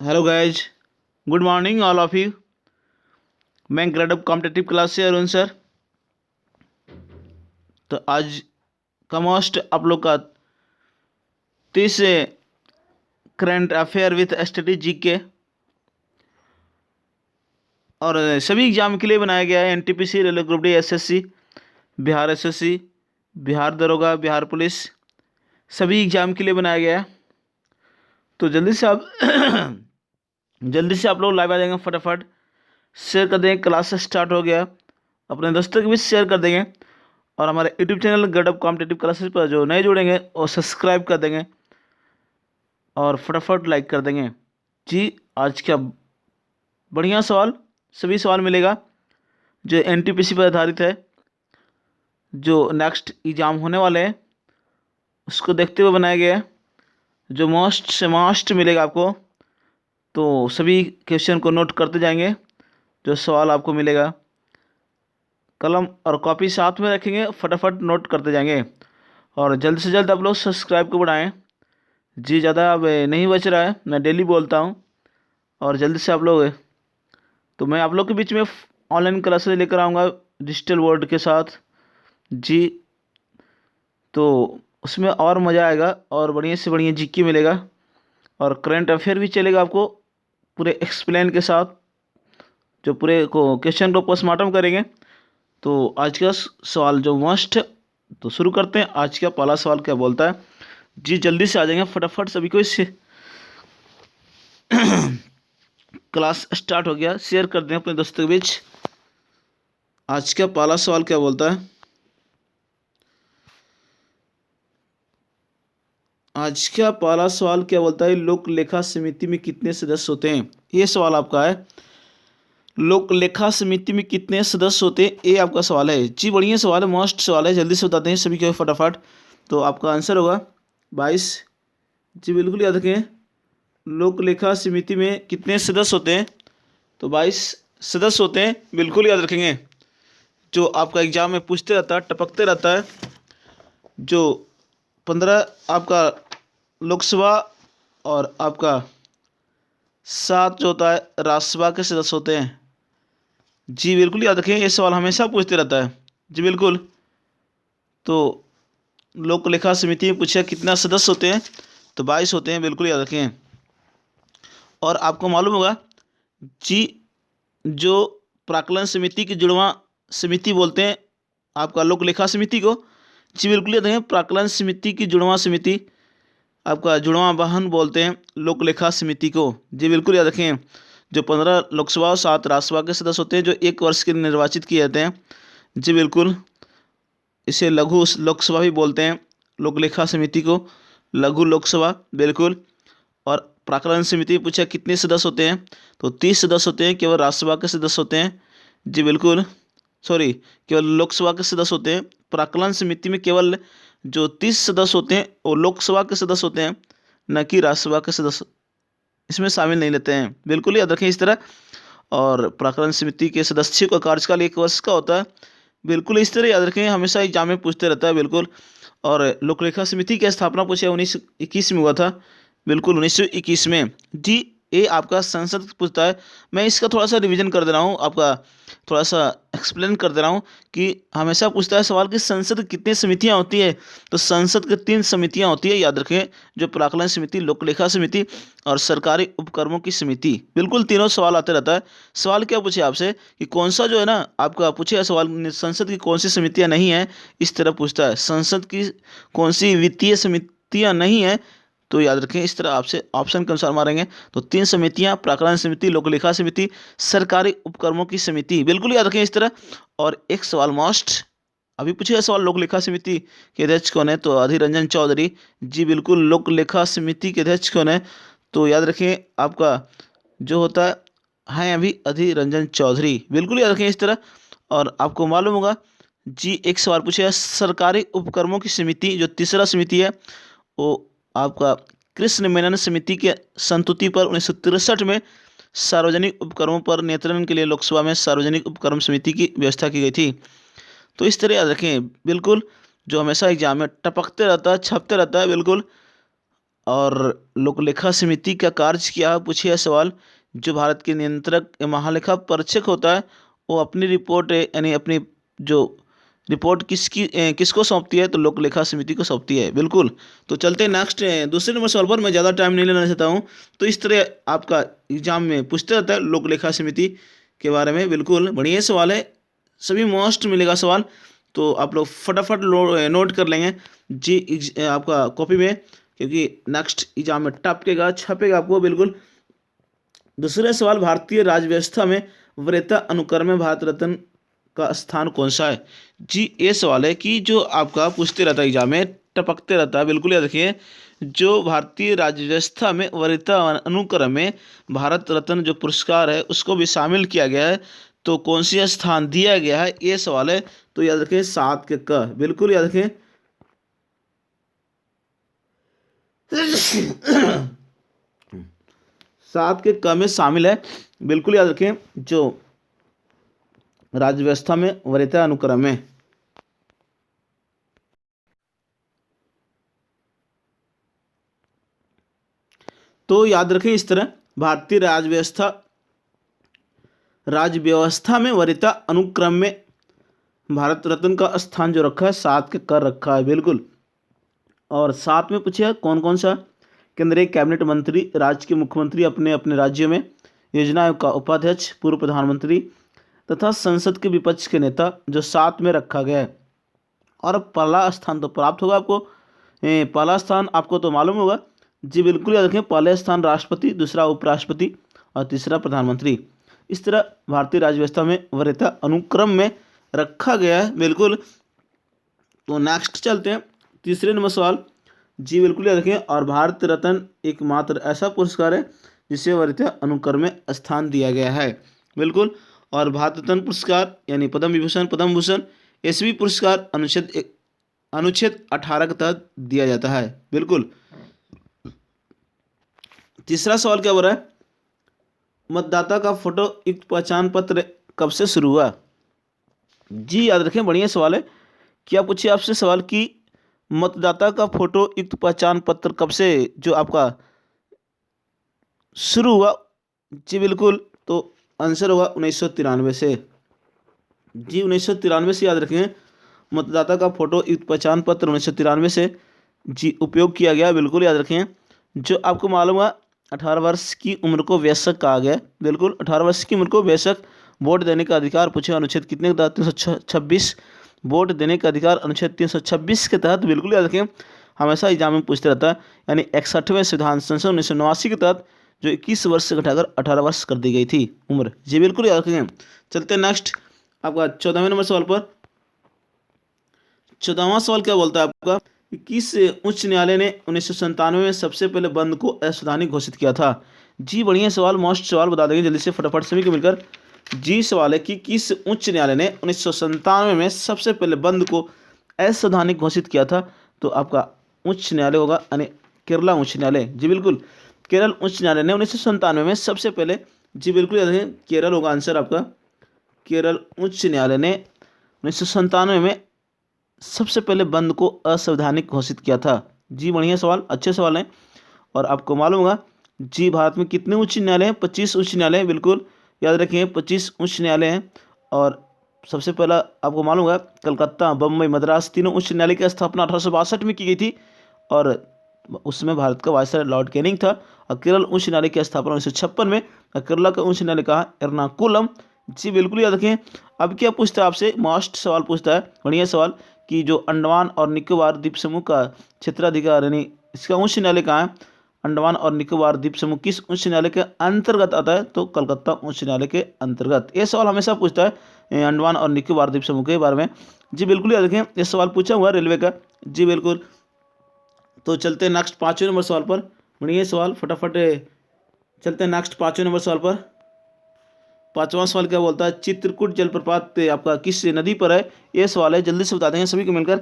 Hello guys, good morning all of you. मैं grade up competitive class से Arun sir. तो आज का मोस्ट आप लोग का 30 current affair with study GK और सभी एग्जाम के लिए बनाया गया है। NTPC, railway group D, SSC, Bihar SSC, Bihar दरोगा, बिहार पुलिस, सभी एग्जाम के लिए बनाया गया है। तो जल्दी से आप लोग लाइव आ जाएंगे, फटाफट शेयर कर देंगे। क्लास स्टार्ट हो गया, अपने दोस्तों के भी शेयर कर देंगे और हमारे यूट्यूब चैनल गडअप कॉम्पिटेटिव क्लासेस पर जो नए जुड़ेंगे वो सब्सक्राइब कर देंगे और फटाफट लाइक कर देंगे। जी, आज का बढ़िया सवाल, सभी सवाल मिलेगा जो एनटीपीसी पर आधारित है, जो नेक्स्ट एग्जाम होने वाले हैं उसको देखते हुए बनाया गया है। जो मोस्ट से मोस्ट मिलेगा आपको, तो सभी क्वेश्चन को नोट करते जाएंगे। जो सवाल आपको मिलेगा, कलम और कॉपी साथ में रखेंगे, फटाफट नोट करते जाएंगे और जल्द से जल्द आप लोग सब्सक्राइब को बढ़ाएं। जी, ज़्यादा अब नहीं बच रहा है, मैं डेली बोलता हूँ और जल्दी से आप लोग, तो मैं आप लोग के बीच में ऑनलाइन क्लासेस लेकर आऊँगा डिजिटल वर्ड के साथ। जी, तो उसमें और मज़ा आएगा और बढ़िया से बढ़िया जीके मिलेगा और करंट अफेयर भी चलेगा आपको पूरे एक्सप्लेन के साथ, जो पूरे को क्वेश्चन को पोस्टमार्टम करेंगे। तो आज का सवाल जो मस्ट है, तो शुरू करते हैं। आज का पहला सवाल क्या बोलता है? जी, जल्दी से आ जाएंगे फटाफट सभी को। इससे क्लास स्टार्ट हो गया, शेयर कर दें अपने दोस्तों के बीच। आज का पहला सवाल क्या बोलता है? आज का पहला सवाल क्या बोलता है? लोक लेखा समिति में कितने सदस्य होते हैं? ये सवाल आपका है। लोक लेखा समिति में कितने सदस्य होते हैं, ये आपका सवाल है। जी, बढ़िया सवाल है, मस्ट सवाल है। जल्दी से बताते हैं सभी को फटाफट। तो आपका आंसर होगा 22। जी, बिल्कुल याद रखें। लोक लेखा समिति में कितने सदस्य होते हैं? तो 22 सदस्य होते हैं, बिल्कुल याद रखेंगे। जो आपका एग्जाम में पूछते रहता है, टपकते रहता है। जो 15 आपका लोकसभा और आपका 7 जो होता है राज्यसभा के सदस्य होते हैं। जी, बिल्कुल याद रखें, ये सवाल हमेशा पूछते रहता है। जी बिल्कुल। तो लोक लेखा समिति में पूछा कितना सदस्य होते हैं, तो 22 होते हैं, बिल्कुल याद रखें। और आपको मालूम होगा जी, जो प्राक्कलन समिति की जुड़वां समिति बोलते हैं आपका लोक लेखा समिति को। जी, बिल्कुल याद रखें, प्राक्कलन समिति की जुड़वां समिति आपका जुड़वां वाहन बोलते हैं लोक लेखा समिति को। जी, बिल्कुल याद रखें। जो 15 लोकसभा और 7 राज्यसभा के सदस्य होते हैं, जो 1 वर्ष के लिए निर्वाचित किए जाते हैं। जी बिल्कुल, इसे लघु लोकसभा भी बोलते हैं, लोक लेखा समिति को लघु लोकसभा, बिल्कुल। और प्राक्कलन समिति पूछा कितने सदस्य होते हैं, तो 30 सदस्य होते हैं, केवल राज्यसभा के सदस्य होते हैं। जी बिल्कुल, सॉरी, केवल लोकसभा के सदस्य होते हैं। प्राक्कलन समिति में केवल जो 30 सदस्य होते हैं वो लोकसभा के सदस्य होते हैं, न कि राज्यसभा के सदस्य इसमें शामिल नहीं लेते हैं। बिल्कुल याद रखें इस तरह। और प्राक्कलन समिति के सदस्य का कार्यकाल 1 वर्ष का होता है, बिल्कुल इस तरह याद रखें, हमेशा एग्जाम में पूछते रहता है, बिल्कुल। और लोक लेखा समिति की स्थापना पूछे 1921 में हुआ था, बिल्कुल 1921 में। जी, ये आपका संसद पूछता है। मैं इसका थोड़ा सा रिवीजन कर दे रहा हूँ, आपका थोड़ा सा एक्सप्लेन कर दे रहा हूँ कि हमेशा पूछता है सवाल कि संसद कितनी समितियाँ होती है, तो संसद की 3 समितियाँ होती है, याद रखें। जो प्राक्कलन समिति, लोक लेखा समिति और सरकारी उपक्रमों की समिति, बिल्कुल तीनों सवाल आते रहता है। सवाल क्या पूछे आपसे कि कौन सा जो है ना, आपका पूछे सवाल संसद की कौन सी समितियाँ नहीं है, इस तरह पूछता है। संसद की कौन सी वित्तीय समितियाँ नहीं है, तो याद रखें इस तरह आपसे ऑप्शन के अनुसार मारेंगे। तो 3 समितियां, प्राक्कलन समिति, लोक लेखा समिति, सरकारी उपक्रमों की समिति, बिल्कुल याद रखें इस तरह। और एक सवाल मोस्ट अभी पूछेगा सवाल, लोक लेखा समिति के अध्यक्ष कौन है, तो अधीर रंजन चौधरी। जी बिल्कुल, लोक लेखा समिति के अध्यक्ष कौन है, तो याद रखें आपका जो होता है अभी अधीर रंजन चौधरी, बिल्कुल याद रखें इस तरह। और आपको मालूम होगा जी, एक सवाल पूछेगा सरकारी उपक्रमों की समिति, जो तीसरा समिति है वो आपका कृष्ण मेनन समिति के संस्तुति पर 1963 में सार्वजनिक उपक्रमों पर नियंत्रण के लिए लोकसभा में सार्वजनिक उपक्रम समिति की व्यवस्था की गई थी। तो इस तरह याद रखें, बिल्कुल, जो हमेशा एग्जाम में टपकते रहता है, छपते रहता है, बिल्कुल। और लोक लेखा समिति का कार्य क्या है, पूछिए सवाल। जो भारत के नियंत्रक महालेखा परीक्षक होता है वो अपनी रिपोर्ट यानी अपनी जो रिपोर्ट किसको सौंपती है, तो लोक लेखा समिति को सौंपती है। बिल्कुल। तो चलते हैं नेक्स्ट दूसरे नंबर सवाल पर। मैं ज़्यादा टाइम नहीं लेना चाहता हूँ। तो इस तरह आपका एग्जाम में पूछते रहता है लोक लेखा समिति के बारे में। बिल्कुल बढ़िया सवाल है, सभी मोस्ट मिलेगा सवाल। तो आप लोग फटाफट नोट कर लेंगे जी आपका कॉपी में, क्योंकि नेक्स्ट एग्जाम में टपकेगा छपेगा आपको। बिल्कुल। दूसरा सवाल, भारतीय राज्य व्यवस्था में वरीयता अनुक्रम में भारत रत्न का स्थान कौन सा है। जी ये सवाल है कि जो आपका पूछते रहता है एग्जाम में, टपकते रहता है। बिल्कुल याद रखिए, जो भारतीय राज्य व्यवस्था में वरीयता अनुक्रम में भारत रत्न जो पुरस्कार है उसको भी शामिल किया गया है, तो कौन सी स्थान दिया गया है, ये सवाल है। तो याद रखें 7 के क। बिल्कुल याद रखें 7 के क में शामिल है। बिल्कुल याद रखें, जो राज्य व्यवस्था में वरीयता अनुक्रम में। तो याद रखें इस तरह, भारतीय राज्य व्यवस्था में वरीयता अनुक्रम में भारत रत्न का स्थान जो रखा है 7 के कर रखा है। बिल्कुल। और 7 में पूछिए कौन कौन सा केंद्रीय कैबिनेट मंत्री, राज्य के मुख्यमंत्री अपने अपने राज्यों में, योजना आयोग का उपाध्यक्ष, पूर्व प्रधानमंत्री तथा संसद के विपक्ष के नेता, जो 7 में रखा गया है। और पहला स्थान तो प्राप्त होगा आपको, पहला स्थान आपको तो मालूम होगा। जी बिल्कुल याद रखें, पहले स्थान राष्ट्रपति, दूसरा उपराष्ट्रपति और तीसरा प्रधानमंत्री। इस तरह भारतीय राज्य व्यवस्था में वरीयता अनुक्रम में रखा गया है। बिल्कुल। तो नेक्स्ट चलते हैं तीसरे नंबर सवाल। जी बिल्कुल याद रखें, और भारत रत्न एकमात्र ऐसा पुरस्कार है जिसे वरीयता अनुक्रम में स्थान दिया गया है। बिल्कुल। और भारत रत्न पुरस्कार यानी पद्म विभूषण, पद्म भूषण, ये सभी पुरस्कार अनुच्छेद 18 के तहत दिया जाता है। बिल्कुल। तीसरा सवाल क्या बोल रहा है, मतदाता का फोटो युक्त पहचान पत्र कब से शुरू हुआ। जी याद रखें, बढ़िया सवाल है। क्या पूछिए आपसे सवाल कि मतदाता का फोटो युक्त पहचान पत्र कब से जो आपका शुरू हुआ। जी बिल्कुल। तो आंसर होगा 1993 से। जी 1993 से याद रखें, मतदाता का फोटो युक्त पहचान पत्र 1993 से जी उपयोग किया गया। बिल्कुल याद रखें। जो आपको मालूम हुआ 18 वर्ष की उम्र को वयस्क कहा गया। बिल्कुल। 18 वर्ष की उम्र को वयस्क, वोट देने का अधिकार पूछे अनुच्छेद कितने के तहत, 326। वोट देने का अधिकार अनुच्छेद 326 के तहत। बिल्कुल याद रखें, हमेशा एग्जाम में पूछते रहता है। यानी 61वें संविधान संशोधन 1989 के तहत जो 21 वर्ष से घटाकर 18 वर्ष कर दी गई थी उम्र। जी बिल्कुल याद रखेंगे। चलते हैं नेक्स्ट आपका 14वें नंबर सवाल पर। 14वां सवाल क्या बोलता है आपका, किस उच्च न्यायालय ने 1997 में सबसे पहले बंद को असंवैधानिक घोषित किया था। जी बढ़िया सवाल, मोस्ट सवाल बता देंगे जल्दी से फटाफट सभी को मिलकर। जी सवाल है कि किस उच्च न्यायालय ने 1997 में सबसे पहले बंद को असंवैधानिक घोषित किया था। तो आपका उच्च न्यायालय होगा यानी केरला उच्च न्यायालय। जी बिल्कुल, केरल उच्च न्यायालय ने 1997 में सबसे पहले, जी बिल्कुल याद रखें केरल होगा आंसर आपका। केरल उच्च न्यायालय ने 1997 में सबसे पहले बंद को असंवैधानिक घोषित किया था। जी बढ़िया सवाल, अच्छे सवाल हैं। और आपको मालूम होगा जी भारत में कितने उच्च न्यायालय हैं, 25 उच्च न्यायालय हैं। बिल्कुल याद रखिए 25 उच्च न्यायालय हैं। और सबसे पहला आपको मालूम होगा कलकत्ता, बम्बई, मद्रास तीनों उच्च न्यायालय की स्थापना 1862 में की गई थी, और उसमें भारत का वायसराय लॉर्ड कैनिंग था। और केरल उच्च न्यायालय की स्थापना 1956 में, और केरला का उच्च न्यायालय कहा एर्नाकुलम। जी बिल्कुल याद रखें। अब क्या पूछता है आपसे, मोस्ट सवाल पूछता है, बढ़िया सवाल, कि जो अंडमान और निकोबार द्वीप समूह का क्षेत्राधिकार यानी इसका उच्च न्यायालय कहाँ है। अंडमान और निकोबार द्वीप समूह किस उच्च न्यायालय के अंतर्गत आता है, तो कलकत्ता उच्च न्यायालय के अंतर्गत। ये सवाल हमेशा पूछता है अंडमान और निकोबार द्वीप समूह के बारे में। जी बिल्कुल याद रखें, ये सवाल पूछा हुआ रेलवे का। जी बिल्कुल। तो चलते हैं नेक्स्ट 5वें नंबर सवाल पर। बढ़िया सवाल, फटाफट चलते हैं नेक्स्ट 5वें नंबर सवाल पर। 5वां सवाल क्या बोलता है, चित्रकूट जलप्रपात आपका किस नदी पर है। ये सवाल है, जल्दी से बता देंगे सभी को मिलकर।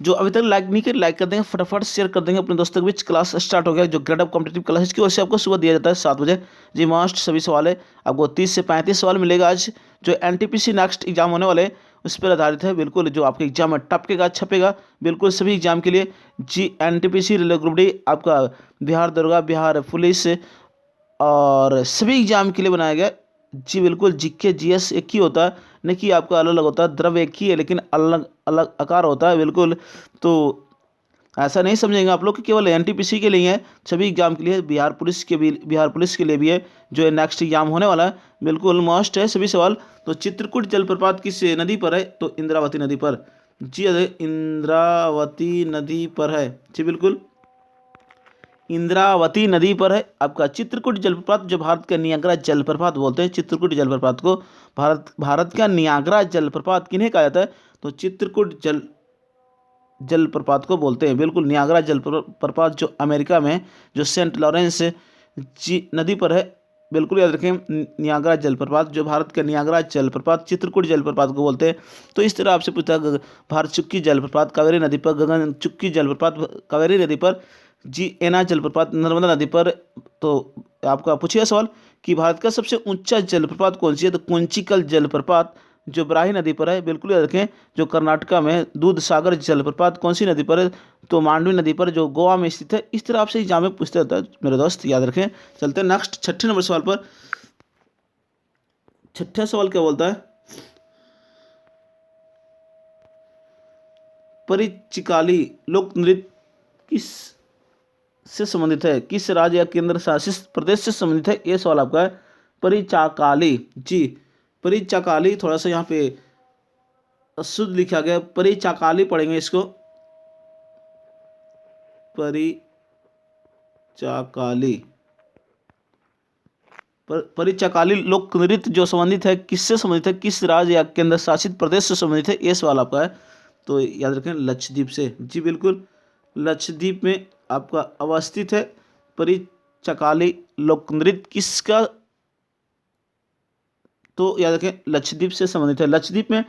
जो अभी तक लाइक नहीं किया लाइक कर देंगे, फटाफट शेयर कर देंगे अपने दोस्तों के बीच। क्लास स्टार्ट हो गया, जो ग्रेड अप कॉम्पिटिटिव क्लास की ओर से आपको सुबह दिया जाता है 7 बजे। जी मस्ट सभी सवाल है, आपको 30 से 35 सवाल मिलेगा आज। जो NTPC नेक्स्ट एग्जाम होने वाले उस पर आधारित है। बिल्कुल जो आपके एग्जाम में टपकेगा छपेगा बिल्कुल सभी एग्जाम के लिए। जी एनटीपीसी रेलवे ग्रुप डी आपका बिहार दरोगा, बिहार पुलिस और सभी एग्जाम के लिए बनाया गया। जी बिल्कुल जीके जीएस एक ही होता है, नहीं कि आपका अलग अलग होता है। द्रव्य एक ही है लेकिन अलग अलग आकार होता है। बिल्कुल तो ऐसा नहीं समझेंगे आप लोग कि केवल एनटीपीसी के लिए है, सभी एग्जाम के लिए। बिहार पुलिस के लिए भी है जो नेक्स्ट एग्जाम होने वाला है। बिल्कुल मस्ट है सभी सवाल। तो चित्रकूट जलप्रपात किस नदी पर है? तो इंद्रावती नदी पर। जी अरे इंद्रावती नदी पर है। जी बिल्कुल इंद्रावती नदी पर है आपका चित्रकूट जलप्रपात, जो भारत का नियाग्रा जलप्रपात बोलते हैं। चित्रकूट जलप्रपात को भारत का नियाग्रा जलप्रपात किन्हें कहा जाता है? तो चित्रकूट जलप्रपात को बोलते हैं। बिल्कुल नियाग्रा जलप्रपात जो अमेरिका में जो सेंट लॉरेंस जी नदी पर है। बिल्कुल याद रखें नियाग्रा जलप्रपात, जो भारत का नियाग्रा जलप्रपात चित्रकूट जलप्रपात को बोलते हैं। तो इस तरह आपसे पूछता है भारत चुक्की जलप्रपात कावेरी नदी पर, गगन चुक्की जलप्रपात कावेरी नदी पर, जी एना जलप्रपात नर्मदा नदी पर। तो आपका पूछिए सवाल कि भारत का सबसे ऊंचा जलप्रपात कौन सी है? तो कुंचिकल जलप्रपात जो बराही नदी पर है। बिल्कुल याद रखें जो कर्नाटका में दूध सागर जलप्रपात कौन सी नदी पर है? तो मांडवी नदी पर, जो गोवा में स्थित है। इस तरह आपसे एग्जाम में पूछते रहता है मेरे दोस्त, याद रखें। चलते हैं नेक्स्ट छठे नंबर सवाल पर। छठा सवाल क्या बोलता है? परिचिकाली लोक नृत्य किस से संबंधित है? किस राज्य या केंद्र शासित प्रदेश से संबंधित है? ये सवाल आपका है। परिचाकाली जी परिचाकाली, थोड़ा सा यहाँ पे अशुद्ध लिखा गया, परिचाकाली पढ़ेंगे इसको। परिचाकाली परिचाकाली लोक नृत्य जो संबंधित है किससे संबंधित है? किस राज्य या केंद्र शासित प्रदेश से संबंधित है? ये सवाल आपका है। तो याद रखें लक्षद्वीप से। जी बिल्कुल लक्षद्वीप में आपका अवस्थित है परिचाकाली लोक नृत्य किसका? तो याद रखें लक्षद्वीप से संबंधित है। लक्षद्वीप में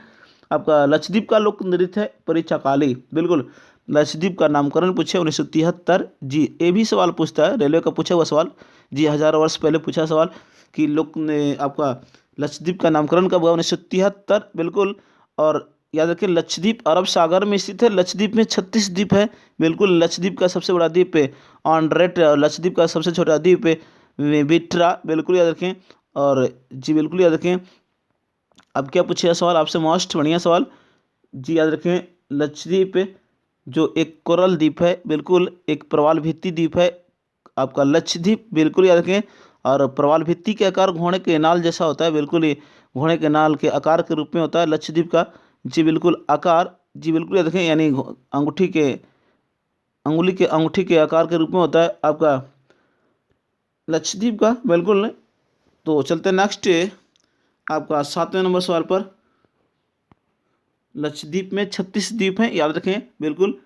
आपका लक्षद्वीप का लोक नृत्य है परिचाकाली। बिल्कुल लक्षद्वीप का नामकरण पूछे 1973। जी ये भी सवाल पूछता है, रेलवे का पूछा हुआ सवाल। जी हजारों वर्ष पहले पूछा सवाल कि लोक ने आपका लक्षद्वीप का नामकरण कब हुआ? 1973। बिल्कुल और याद रखें लक्षद्वीप अरब सागर में स्थित है। लक्षद्वीप में 36 द्वीप है। बिल्कुल लक्षद्वीप का सबसे बड़ा द्वीप है ऑनड्रेट, लक्षद्वीप का सबसे छोटा द्वीप है बिट्रा। बिल्कुल याद रखें। और जी बिल्कुल याद रखें। अब क्या पूछेगा सवाल आपसे? मोस्ट बढ़िया सवाल। जी याद रखें लक्षद्वीप जो एक कोरल द्वीप है, बिल्कुल एक प्रवाल भित्ति द्वीप है आपका लक्षद्वीप। बिल्कुल याद रखें। और प्रवाल भित्ति के आकार घोड़े के नाल जैसा होता है। बिल्कुल ये घोड़े के नाल के आकार के रूप में होता है लक्षद्वीप का। जी बिल्कुल आकार, जी बिल्कुल याद रखें, यानी अंगूठी के आकार के रूप में होता है आपका लक्षद्वीप का। बिल्कुल। तो चलते हैं नेक्स्ट आपका 7वें नंबर सवाल पर। लक्षद्वीप में 36 द्वीप हैं, याद रखें। बिल्कुल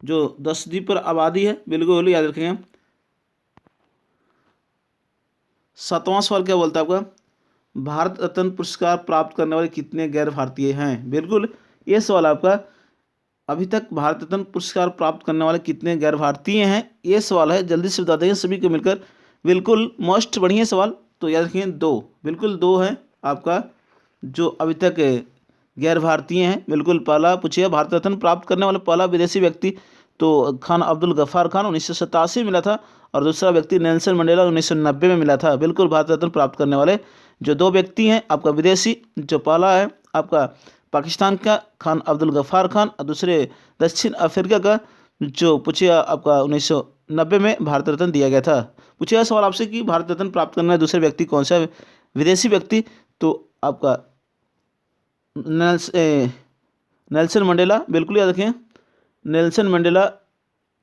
जो 10 द्वीप पर आबादी है। बिल्कुल याद रखें। 7वां सवाल क्या बोलता है आपका? भारत रत्न पुरस्कार प्राप्त करने वाले कितने गैर भारतीय हैं? बिल्कुल ये सवाल आपका अभी तक भारत रत्न पुरस्कार प्राप्त करने वाले कितने गैर भारतीय हैं, ये सवाल है। जल्दी से बता देंगे सभी को मिलकर। बिल्कुल मोस्ट बढ़िया सवाल। तो याद रखिए 2, बिल्कुल 2 है आपका जो अभी तक गैर भारतीय हैं। बिल्कुल पहला पूछिए भारत रत्न प्राप्त करने वाला पहला विदेशी व्यक्ति तो खान अब्दुल गफ्फार खान 1987 में मिला था, और दूसरा व्यक्ति नेल्सन मंडेला 1990 में मिला था। बिल्कुल भारत रत्न प्राप्त करने वाले जो 2 व्यक्ति हैं आपका विदेशी, जो पहला है आपका पाकिस्तान का खान अब्दुल गफ्फार खान, और दूसरे दक्षिण अफ्रीका का जो पूछिए आपका 1990 में भारत रत्न दिया गया था। पूछिए सवाल आपसे कि भारत रत्न प्राप्त करने वाले दूसरे व्यक्ति कौन सा विदेशी व्यक्ति? तो आपका नेल्सन मंडेला। बिल्कुल याद रखें नेल्सन मंडेला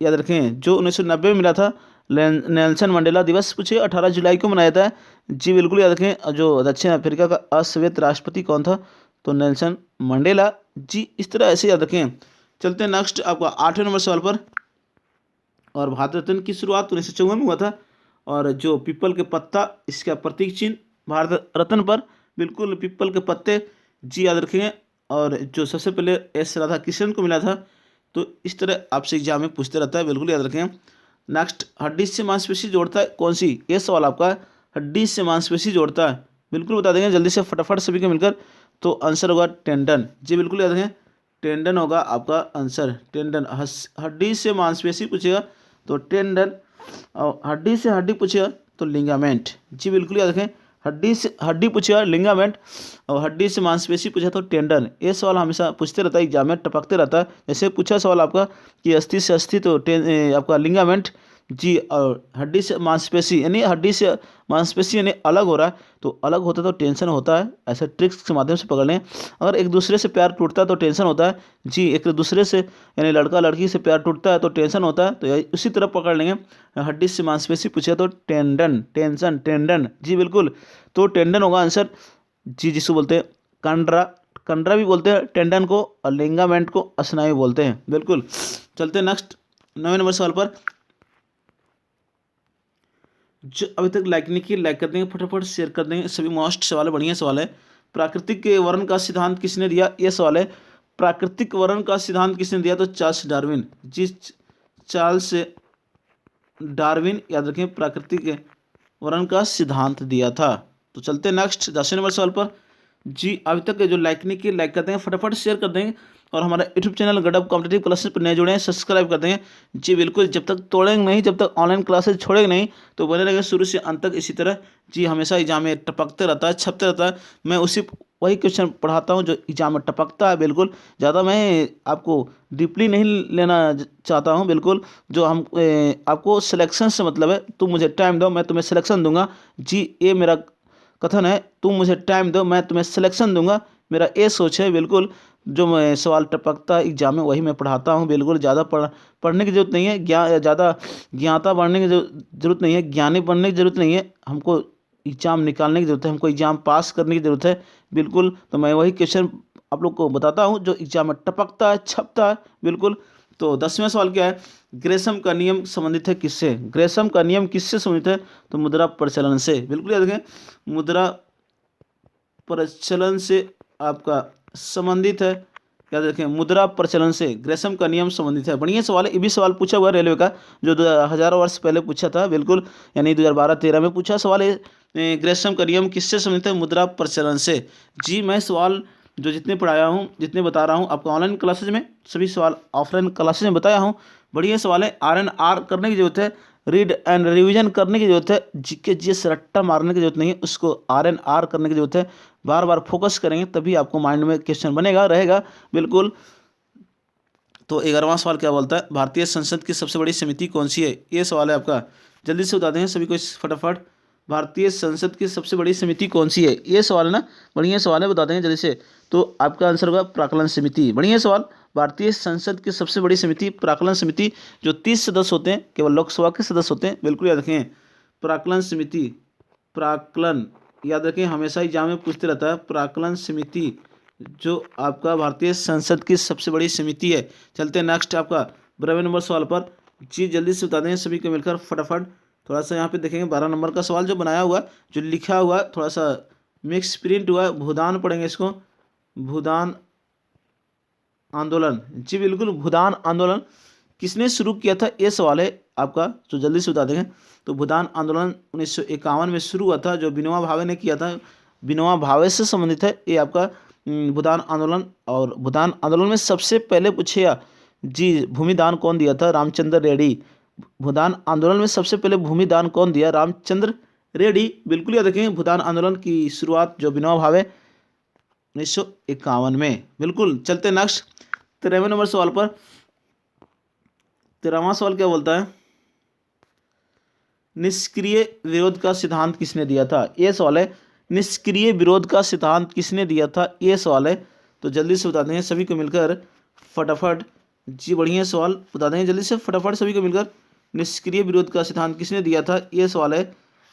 याद रखें जो 1990 में मिला था। नेल्सन मंडेला दिवस पूछिए 18 जुलाई को मनाया जाता है। जी बिल्कुल याद रखें। जो दक्षिण अफ्रीका का अश्वेत राष्ट्रपति कौन था? तो नेल्सन मंडेला। जी इस तरह ऐसे याद रखें। चलते हैं नेक्स्ट आपका 8वें नंबर सवाल पर। और भारत रत्न की शुरुआत 1954 में हुआ था, और जो पीपल के पत्ता इसका प्रतीक चिन्ह भारत रत्न पर। बिल्कुल पीपल के पत्ते जी याद रखेंगे। और जो सबसे पहले एस राधा कृष्णन को मिला था। तो इस तरह आपसे एग्जाम में पूछते रहता है। बिल्कुल याद रखें। नेक्स्ट हड्डी से मांसपेशी जोड़ता है कौन सी? ये सवाल आपका हड्डी से मांसपेशी जोड़ता है बिल्कुल बता देंगे जल्दी से फटाफट सभी को मिलकर। तो आंसर होगा टेंडन। जी बिल्कुल याद रखें, टेंडन होगा आपका आंसर। टेंडन हड्डी से मांसपेशी पूछेगा तो टेंडन, और हड्डी से हड्डी पूछेगा तो लिगामेंट। जी बिल्कुल याद रखें, हड्डी से हड्डी पूछेगा लिगामेंट, और हड्डी से मांसपेशी पूछा तो टेंडन। ये सवाल हमेशा पूछते रहता है, एग्जाम में टपकते रहता है। जैसे पूछा सवाल आपका कि अस्थि से अस्थि तो आपका लिगामेंट। जी, और हड्डी से मांसपेशी यानी हड्डी से मांसपेशी यानी अलग हो रहा है, तो अलग होता है तो टेंशन होता है। ऐसे ट्रिक्स के माध्यम से पकड़ लें। अगर एक दूसरे से प्यार टूटता है तो टेंशन होता है। जी, एक दूसरे से यानी लड़का लड़की से प्यार टूटता है तो टेंशन होता है, तो यही उसी तरह पकड़ लेंगे। हड्डी से मांसपेशी पूछे तो टेंडन, टेंशन, टेंडन। जी बिल्कुल, तो टेंडन होगा आंसर। जी, जिसको बोलते हैं कंडरा, कंडरा भी बोलते हैं टेंडन को, और लिगामेंट को स्नायु बोलते हैं। बिल्कुल, चलते हैं नेक्स्ट 9वें नंबर सवाल पर। जो अभी तक लाइक नहीं किए, लाइक कर देंगे, फटाफट शेयर कर देंगे। सभी मोस्ट सवाल है, बढ़िया सवाल है। प्राकृतिक वर्ण का सिद्धांत किसने दिया, ये सवाल है। प्राकृतिक वर्ण का सिद्धांत किसने दिया, तो चार्ल्स डार्विन। जी, चार्ल्स डार्विन याद रखें, प्राकृतिक वर्ण का सिद्धांत दिया था। तो चलते हैं नेक्स्ट 10वें नंबर सवाल पर। जी, अभी तक जो लाइक नहीं किए, लाइक कर देंगे, फटाफट शेयर कर देंगे, और हमारा यूट्यूब चैनल गडअप कॉम्पिटिटिव क्लासेस पर नए जुड़े हैं, सब्सक्राइब कर देंगे। जी बिल्कुल, जब तक तोड़ेंगे नहीं, जब तक ऑनलाइन क्लासेस छोड़ेंगे नहीं, तो बने रहेंगे शुरू से अंत तक इसी तरह। जी, हमेशा एग्जाम में टपकते रहता है, छपते रहता है। मैं वही क्वेश्चन पढ़ाता हूँ जो एग्जाम में टपकता है। बिल्कुल, ज़्यादा मैं आपको डीपली नहीं लेना चाहता हूँ। बिल्कुल, जो हम आपको सिलेक्शन से मतलब है। तुम मुझे टाइम दो, मैं तुम्हें सिलेक्शन दूंगा। जी, ये मेरा कथन है, तुम मुझे टाइम दो, मैं तुम्हें सिलेक्शन दूंगा। मेरा ये सोच है। बिल्कुल, जो मैं सवाल टपकता है एग्जाम में वही मैं पढ़ाता हूँ। बिल्कुल, ज़्यादा पढ़ने की जरूरत नहीं है, ज़्यादा ज्ञाता बढ़ने की जरूरत नहीं है, ज्ञानी बनने की जरूरत नहीं है। हमको एग्जाम निकालने की जरूरत है, हमको एग्जाम पास करने की जरूरत है। बिल्कुल, तो मैं वही क्वेश्चन आप लोग को बताता हूँ जो एग्जाम में टपकता है, छपता है। बिल्कुल, तो 10वें सवाल क्या है, ग्रेसम का नियम संबंधित है किससे। ग्रेसम का नियम किससे संबंधित है, तो मुद्रा प्रचलन से। बिल्कुल याद रखें, मुद्रा प्रचलन से आपका संबंधित है। याद रखें, मुद्रा प्रचलन से ग्रेसम का नियम संबंधित है। बढ़िया सवाल है, ये भी सवाल पूछा हुआ है रेलवे का, जो 1000 वर्ष पहले पूछा था। बिल्कुल, यानी 2012-13 में पूछा सवाल है। ग्रेसम का नियम किससे संबंधित है, मुद्रा प्रचलन से। जी, मैं सवाल जो जितने पढ़ाया हूँ, जितने बता रहा हूँ आपको ऑनलाइन क्लासेज में, सभी सवाल ऑफलाइन क्लासेज में बताया हूँ। बढ़िया सवाल है। RNR करने की जरूरत है, रीड एंड रिवीजन करने की जरूरत है। जीके जीएस रट्टा मारने की जरूरत नहीं है, उसको RNR करने की जरूरत है। बार बार फोकस करेंगे तभी आपको माइंड में क्वेश्चन बनेगा रहेगा। बिल्कुल, तो 11वां सवाल क्या बोलता है, भारतीय संसद की सबसे बड़ी समिति कौन सी है, ये सवाल है आपका। जल्दी से बता दें सभी को फटाफट, भारतीय संसद की सबसे बड़ी समिति कौन सी है, ये सवाल है ना। बढ़िया सवाल है, बता देंगे जल्दी से। तो आपका आंसर होगा प्राक्कलन समिति। बढ़िया सवाल। भारतीय संसद की सबसे बड़ी समिति प्राक्कलन समिति, जो 30 सदस्य होते हैं, केवल लोकसभा के सदस्य होते हैं। बिल्कुल याद रखें, प्राक्कलन समिति, प्राक्कलन याद रखें, हमेशा एग्जाम में पूछते रहता है। प्राक्कलन समिति जो आपका भारतीय संसद की सबसे बड़ी समिति है। चलते हैं नेक्स्ट आपका 12वें नंबर सवाल पर। जी, जल्दी से बता दें सभी को मिलकर फटाफट। थोड़ा सा यहाँ पे देखेंगे 12 नंबर का सवाल जो बनाया हुआ, जो लिखा हुआ, थोड़ा सा मिक्स प्रिंट हुआ है। भूदान पढ़ेंगे इसको, भूदान आंदोलन। जी बिल्कुल, भूदान आंदोलन किसने शुरू किया था, ये सवाल है आपका, जो जल्दी से बता देंगे। तो भूदान आंदोलन 1951 में शुरू हुआ था, जो विनोबा भावे ने किया था। विनोबा भावे से संबंधित है ये आपका भूदान आंदोलन। और भूदान आंदोलन में सबसे पहले पूछे जी, भूमिदान कौन दिया था, रामचंद्र रेड्डी। भूदान आंदोलन में सबसे पहले भूमिदान कौन दिया, रामचंद्र रेड्डी। बिल्कुल याद रखें, भूदान आंदोलन की शुरुआत जो विनोबा भावे 1951 में। बिल्कुल, चलते नेक्स्ट 13वें नंबर सवाल पर। 13वां सवाल क्या बोलता है, निष्क्रिय विरोध का सिद्धांत किसने दिया था, ये सवाल है। निष्क्रिय विरोध का सिद्धांत किसने दिया था, ये सवाल है। तो जल्दी से बता देंगे सभी को मिलकर फटाफट। जी, बढ़िया सवाल, बता देंगे जल्दी से फटाफट सभी को मिलकर। निष्क्रिय विरोध का सिद्धांत किसने दिया था, ये सवाल है।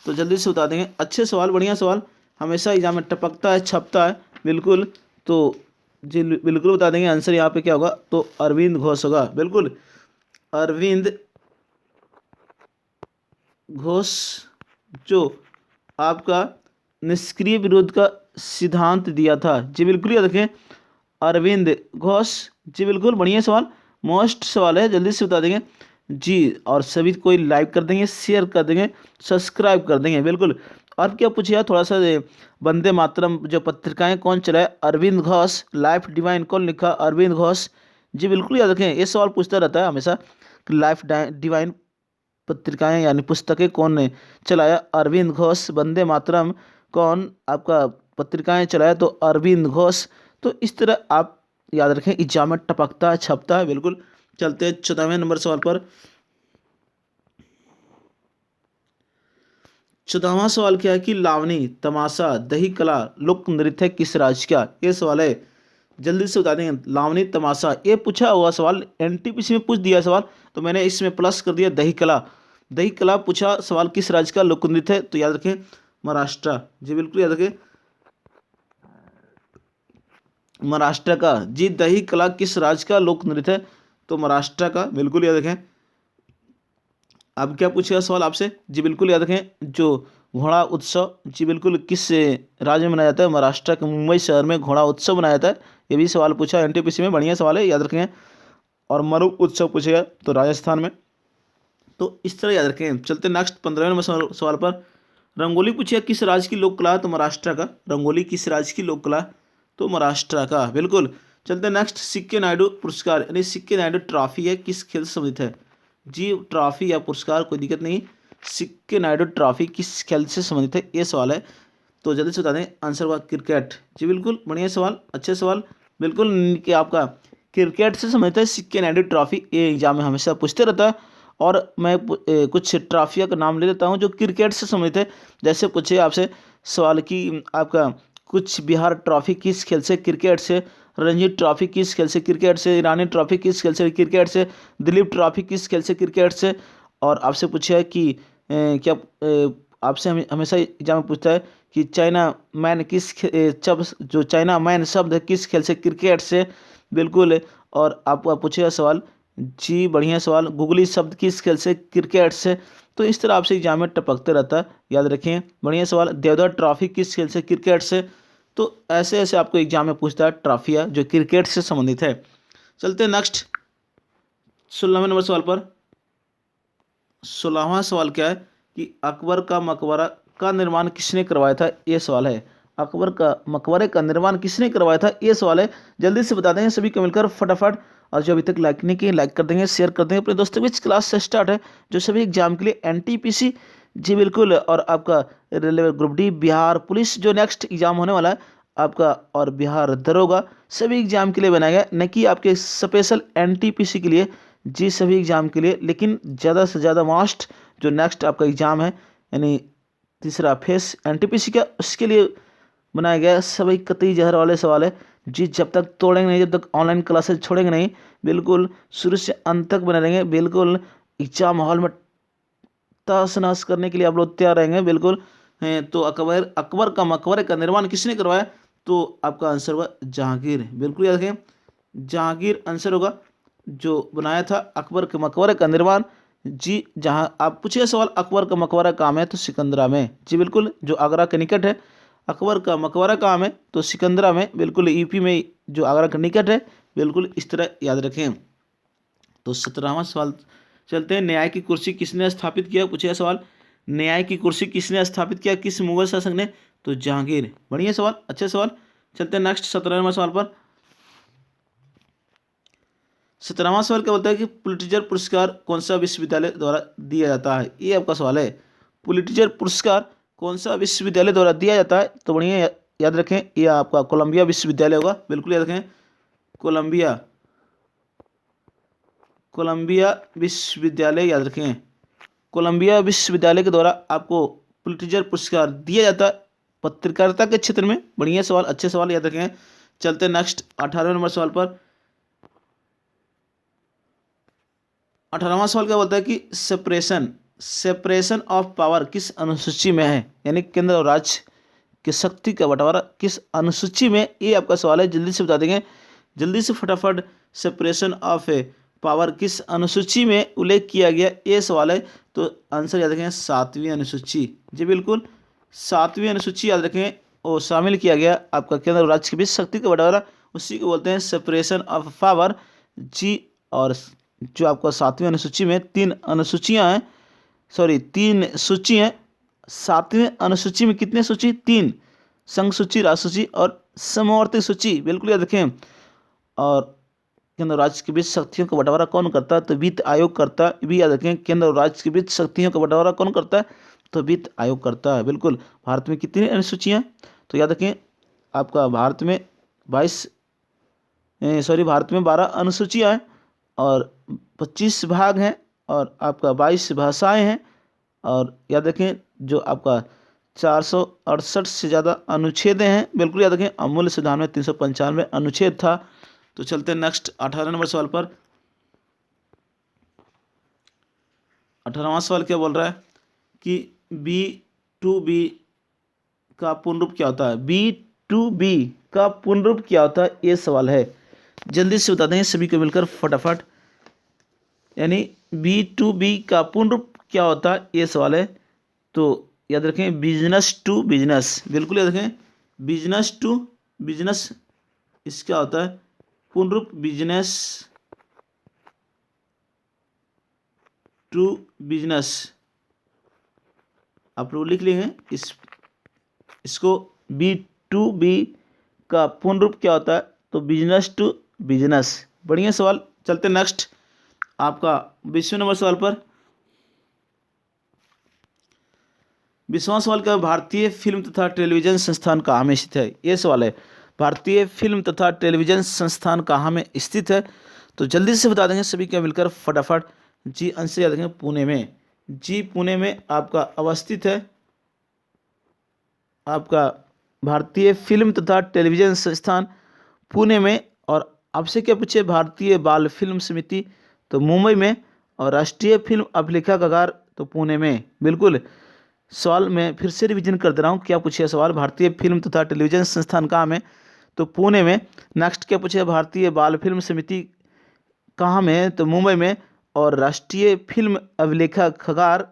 तो जल्दी से बता देंगे। अच्छे सवाल, बढ़िया सवाल, हमेशा एग्जाम में टपकता है, छपता है। बिल्कुल, तो जी बिल्कुल बता देंगे आंसर यहाँ पे क्या होगा, तो अरविंद घोष होगा। बिल्कुल, अरविंद घोष जो आपका निष्क्रिय विरोध का सिद्धांत दिया था। जी बिल्कुल याद रखें, अरविंद घोष। जी बिल्कुल, बढ़िया सवाल, मोस्ट सवाल है, जल्दी से बता देंगे। जी, और सभी कोई लाइक कर देंगे, शेयर कर देंगे, सब्सक्राइब कर देंगे। बिल्कुल, और क्या पूछिए थोड़ा सा वंदे मातरम जो पत्रिकाएं कौन चलाए? अरविंद घोष। लाइफ डिवाइन कौन लिखा? अरविंद घोष। जी बिल्कुल याद रखें, ये सवाल पूछता रहता है हमेशा कि लाइफ डिवाइन पत्रिकाएं यानी पुस्तकें कौन ने चलाया? अरविंद घोष। वंदे मातरम कौन आपका पत्रिकाएं चलाया? तो अरविंद घोष। तो इस तरह आप याद रखें, एग्जाम में टपकता है, छपता है। बिल्कुल। चलते हैं 14वें नंबर सवाल पर। 14वां सवाल क्या है कि लावनी, तमाशा, दही कला, लोक नृत्य किस राज्य का? ये सवाल है, जल्दी से बता देंगे। लावनी, तमाशा, ये पूछा हुआ सवाल, एनटीपीसी में पूछ दिया सवाल, तो मैंने इसमें प्लस कर दिया दही कला। दही कला पूछा सवाल किस राज्य का लोक नृत्य है? तो याद रखें महाराष्ट्र। जी बिल्कुल याद रखें महाराष्ट्र का। जी दही कला किस राज्य का लोक नृत्य है? तो महाराष्ट्र का। बिल्कुल याद रखें। अब क्या पूछेगा सवाल आपसे? जी बिल्कुल याद रखें, जो घोड़ा उत्सव, जी बिल्कुल किस राज्य में मनाया जाता है? महाराष्ट्र के मुंबई शहर में घोड़ा उत्सव मनाया जाता है। ये भी सवाल पूछा एनटीपीसी में, बढ़िया सवाल है, याद रखें। और मरु उत्सव पूछेगा तो राजस्थान में। तो इस तरह याद रखें। चलते नेक्स्ट 15वें नंबर सवाल पर। रंगोली पूछिए किस राज्य की लोक कला? तो महाराष्ट्र का। रंगोली किस राज्य की लोक कला? तो महाराष्ट्र का। बिल्कुल। चलते नेक्स्ट, सिक्के नायडू पुरस्कार यानी सिक्के नायडू ट्रॉफी है किस खेल से संबंधित है? जी ट्रॉफी या पुरस्कार कोई दिक्कत नहीं। सिक्के नायडू ट्रॉफी किस खेल से संबंधित है? ये सवाल है, तो जल्दी से बता दें। आंसर हुआ क्रिकेट। जी बिल्कुल, बढ़िया सवाल, अच्छे सवाल। बिल्कुल कि आपका क्रिकेट से संबंधित है सिक्के नायडू ट्रॉफी। ये एग्जाम में हमेशा पूछते रहता है। और मैं कुछ ट्रॉफिया का नाम ले लेता हूँ जो क्रिकेट से संबंधित है। जैसे पूछे आपसे सवाल की आपका कुछ बिहार ट्रॉफी किस खेल से? क्रिकेट से। रणजी ट्रॉफी किस खेल से? क्रिकेट से। ईरानी ट्रॉफी किस खेल से? क्रिकेट से। दिलीप ट्रॉफी किस खेल से? क्रिकेट से। और आपसे पूछा कि क्या आपसे हमेशा एग्जाम में पूछता है कि चाइना मैन जो चाइना मैन शब्द है किस खेल से? क्रिकेट से। बिल्कुल। और आपको पूछेगा सवाल, जी बढ़िया सवाल, गूगली शब्द किस खेल से? क्रिकेट से। तो इस तरह आपसे एग्जाम में टपकते रहता है, याद रखें, बढ़िया सवाल। देवधर ट्रॉफी किस खेल से? क्रिकेट से। तो ऐसे ऐसे आपको एग्जाम में पूछता है ट्रॉफिया जो क्रिकेट से संबंधित है। चलते हैं नेक्स्ट 16वें नंबर सवाल पर। 16वां सवाल क्या है कि अकबर का मकबरा का निर्माण किसने करवाया था? ये सवाल है। अकबर का मकबरे का निर्माण किसने करवाया था? ये सवाल है। जल्दी से बता देंगे सभी को मिलकर फटाफट। और जो अभी तक लाइक नहीं किए लाइक कर देंगे, शेयर कर देंगे अपने दोस्तों के बीच। क्लास से स्टार्ट है जो सभी एग्जाम के लिए एनटीपीसी, जी बिल्कुल, और आपका railway group D, Bihar police जो नेक्स्ट एग्जाम होने वाला है आपका, और बिहार दरोगा, सभी एग्जाम के लिए बनाया गया, न कि आपके स्पेशल एनटीपीसी के लिए। जी सभी एग्जाम के लिए, लेकिन ज़्यादा से ज़्यादा मोस्ट जो नेक्स्ट आपका एग्जाम है यानी तीसरा फेस एनटीपीसी का, उसके लिए बनाया गया। सभी कतई जहर वाले सवाल है। जी जब तक तोड़ेंगे नहीं, जब तक ऑनलाइन क्लासेस छोड़ेंगे नहीं, बिल्कुल शुरू से अंत तक बने रहेंगे। बिल्कुल एग्जाम माहौल में तहस नहस करने के लिए आप लोग तैयार रहेंगे। बिल्कुल हैं। तो अकबर का मकबरे का निर्माण किसने करवाया? तो आपका आंसर होगा जहांगीर। बिल्कुल याद रखें, जहांगीर आंसर होगा, जो बनाया था अकबर के मकबरे का निर्माण। जी जहां आप पूछिए सवाल अकबर का मकबरा कहाँ है? तो सिकंदरा में। जी बिल्कुल, जो आगरा के निकट है। अकबर का मकबरा कहाँ है? तो सिकंदरा में। बिल्कुल यूपी में, जो आगरा के निकट है। बिल्कुल इस तरह याद रखें। तो 17वां सवाल चलते हैं। न्याय की कुर्सी किसने स्थापित किया? पूछिए सवाल, न्याय की कुर्सी किसने स्थापित किया किस मुगल शासक ने? तो जहांगीर। बढ़िया सवाल, अच्छे सवाल। चलते हैं नेक्स्ट 17वें सवाल पर। 17वां सवाल क्या बोलता है कि पुलिट्जर पुरस्कार कौन सा विश्वविद्यालय द्वारा दिया जाता है? ये आपका सवाल है। पुलिट्जर पुरस्कार कौन सा विश्वविद्यालय द्वारा दिया जाता है? तो बढ़िया याद रखें, ये आपका कोलंबिया विश्वविद्यालय होगा। बिल्कुल याद रखें, कोलंबिया कोलंबिया विश्वविद्यालय, याद रखें, कोलंबिया विश्वविद्यालय के द्वारा आपको पुलिट्जर पुरस्कार दिया जाता है पत्रकारिता के क्षेत्र में। बढ़िया सवाल, अच्छे सवाल, याद रखें। चलते हैं नेक्स्ट 18वें नंबर सवाल पर। 18वां सवाल क्या बोलता है कि सेपरेशन ऑफ पावर किस अनुसूची में है? यानी केंद्र और राज्य की शक्ति का बंटवारा किस अनुसूची में? ये आपका सवाल है, जल्दी से बता देंगे, जल्दी से फटाफट। सेपरेशन ऑफ पावर किस अनुसूची में उल्लेख किया गया? ये सवाल है। तो आंसर याद रखें 7वीं अनुसूची। जी बिल्कुल, 7वीं अनुसूची याद रखें, और शामिल किया गया आपका केंद्र और राज्य के बीच शक्ति का बंटवारा, उसी को बोलते हैं सेपरेशन ऑफ पावर। जी, और जो आपका 7वीं अनुसूची में 3 अनुसूचियां हैं, सॉरी 3 सूची हैं, 7वें अनुसूची में कितने सूची? 3, संघ सूची, राज्य सूची और समवर्ती सूची, बिल्कुल याद रखें। और केंद्र और राज्य के बीच शक्तियों का बंटवारा कौन करता है? तो वित्त आयोग करता है, भी याद रखें। केंद्र और राज्य के बीच शक्तियों का बंटवारा कौन करता है? तो वित्त आयोग करता है, बिल्कुल। भारत में कितनी अनुसूचियाँ? तो याद रखें आपका भारत में 12 अनुसूचियाँ हैं और 25 भाग हैं और आपका 22 भाषाएं हैं। और याद रखें जो आपका 468 से ज़्यादा अनुच्छेद हैं, बिल्कुल याद रखें। अमूल्य संविधान में 395 अनुच्छेद था। तो चलते हैं नेक्स्ट 18 नंबर सवाल पर। 18वां सवाल क्या बोल रहा है कि B2B का पूर्ण रूप क्या होता है? B2B का पूर्ण रूप क्या होता है? ये सवाल है, जल्दी से बता देंगे सभी को मिलकर फटाफट। यानी B2B का पूर्ण रूप क्या होता है? ये सवाल है। तो याद रखें बिजनेस टू बिजनेस, बिल्कुल याद रखें। बिजनेस टू बिजनेस इसका होता है पूर्ण रूप, बिजनेस टू बिजनेस। आप लोग लिख लेंगे इसको। B2B का पूर्ण रूप क्या होता है? तो बिजनेस टू बिजनेस। बढ़िया सवाल। चलते नेक्स्ट आपका 20वें नंबर सवाल पर। 20वां सवाल का भारतीय फिल्म तथा टेलीविजन संस्थान कहाँ में स्थित है? ये सवाल है, भारतीय फिल्म तथा टेलीविजन संस्थान कहाँ में स्थित है? तो जल्दी से बता देंगे सभी को मिलकर फटाफट। जी आंसर याद रखेंगे पुणे में। जी पुणे में आपका अवस्थित है आपका भारतीय फिल्म तथा टेलीविजन संस्थान पुणे में। और आपसे क्या पूछे? भारतीय बाल फिल्म समिति तो मुंबई में, और राष्ट्रीय फिल्म अभिलेखागार तो पुणे में, बिल्कुल। सवाल मैं फिर से रिवीजन कर दे रहा हूँ, क्या पूछे सवाल? भारतीय फिल्म तथा टेलीविजन संस्थान कहाँ में? तो पुणे में। नेक्स्ट क्या पूछे? भारतीय बाल फिल्म समिति कहाँ में? तो मुंबई में। और राष्ट्रीय फिल्म अभिलेखागार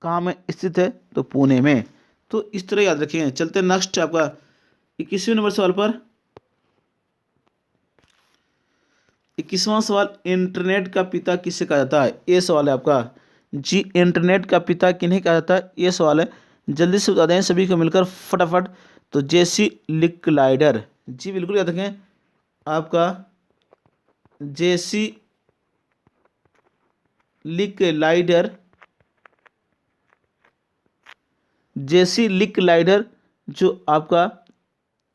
कहाँ में स्थित है? तो पुणे में। तो इस तरह याद रखिए। चलते नेक्स्ट आपका 21वें नंबर सवाल पर। 21वां सवाल, इंटरनेट का पिता किसे कहा जाता है? ये सवाल है आपका। जी इंटरनेट का पिता किन्हें कहा जाता है? ये सवाल है, जल्दी से बता दें सभी को मिलकर फटाफट। तो जेसी लिकलाइडर, जी बिल्कुल याद रखें आपका जेसी लिकलाइडर। जेसी लिकलाइडर जो आपका